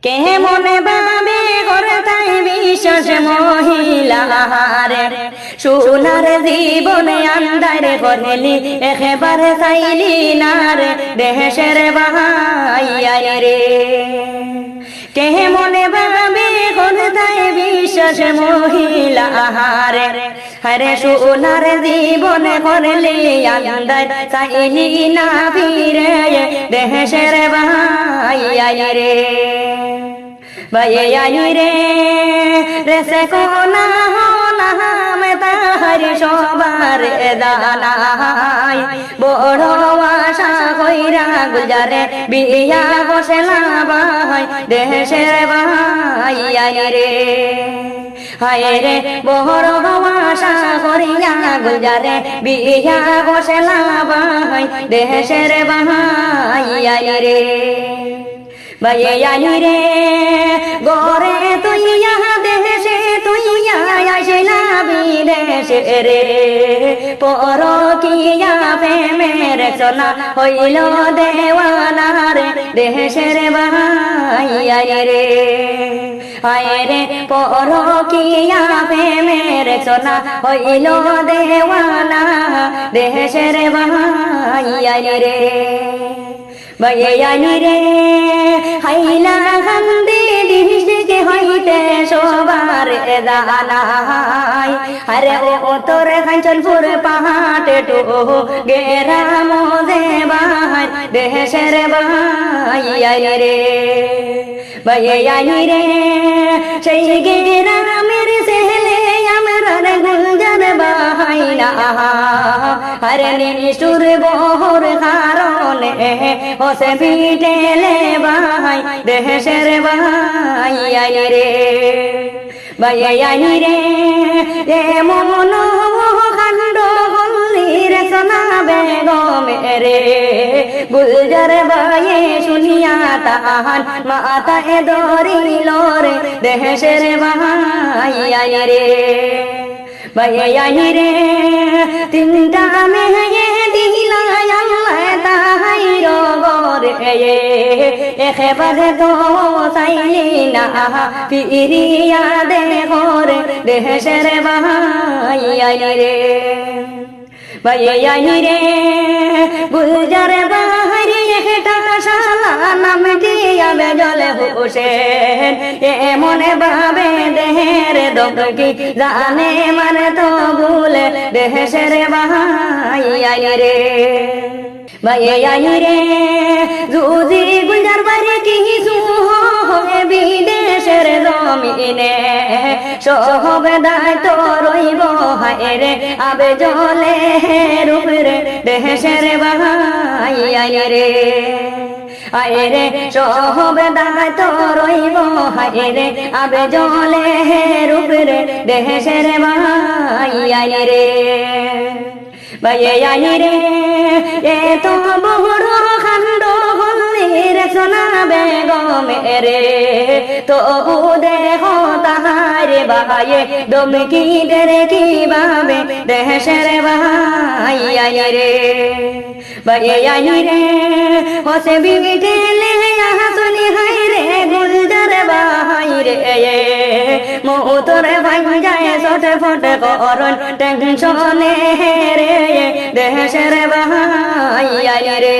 কেমনে ভাবে করতাই বিশ্বাস মহিলারে সোনার জীবনে আন্দারে করলি একেবারে চাইলি না রে দেশের ভাইয়াই রে কেমনে ভাবে করতাই বিশ্বাস মহিলারে হরে সোনার জীবনে করলি আন্দার চাইলি না ফিরে দেশের ভাইয়াই রে ভাইয়াই রে রেসে কোনা হোনা মে তাহারি সবার দানাই বড় আশা কইরা গুলজারে বিয়া বসেলা ভাই দেশের ভাইয়াই রে হায় রে বড় আশা করিয়া গুলজারে বিয়া বসেলা ভাই দেশের ভাইয়াই রে ভাইয়াই রে গরে তুইয়া দেশে তুইয়া আসিলা বিদেশে রে পরকিয়া প্রেমের সোনা হইল দেওয়ানা রে দেশের ভাইয়াই রে হায় রে পরকিয়া প্রেমের সোনা হইল দেওয়ানা দেশের ভাইয়াই রে ভাইয়াই রে হাইলা কান্দি দিশকে হইতে সবার দানাই আরে ও তোর কাঞ্চনপুর পাহাড়ে তো গেরাম দেবাই দেশের ভাইয়াই রে ভাইয়াই রে সেই গেরামের ছেলে আমরা গুলজার ভাইনা আরে নিষ্ঠুর বহর কারণে হোসে পিটেলে ভাই দেশের ভাইয়াই রে ভাইয়াই রে এমন কাণ্ড হলি রে সোনা বেগম রে গুলজার ভাইয়ে শুনিয়া তাহান মাথায় ধরিল রে দেশের ভাইয়াই রে ভাইয়াই রে তিনটা মেয়ে দিলা আল্লাহ তাহাই রগরে একেবারে তো চাইলি না ফিরিয়া দেখরে দেশের ভাইয়াই রে ভাইয়াই রে গুলজার বাহারি একটা শালা নাম দিয়া বেজলে হোসেন এমনে ভাবে দেহের দমকি জানে মানে তো ভুলে দেশের ভাইয়াই রে ভাইয়াই রে যদি গুলজার বাড়ি কিছু হবে বিদেশের জমিনে সব দায়িত্ব রইব হায় রে আবে জলে রূপরে দেশের ভাইয়াই রে হায় রে সব দায়িত্ব রইব হায় রে আবে জলে রূপরে দেশের ভাইয়াই রে ভাইয়াই রে এত বড় কাণ্ড হলি রে সোনা বেগম রে তবু দেখো তাহার ভাইয়ে দমকি দেরে কিভাবে দেশের ভাইয়াই রে ভাইয়াই রে হোসে বিটেলে হাসনি হায় রে গুলজার ভাই রে মোতর ভাই যায় ছোট ফোট করন টেনশনে রে দেশের ভাইয়াই রে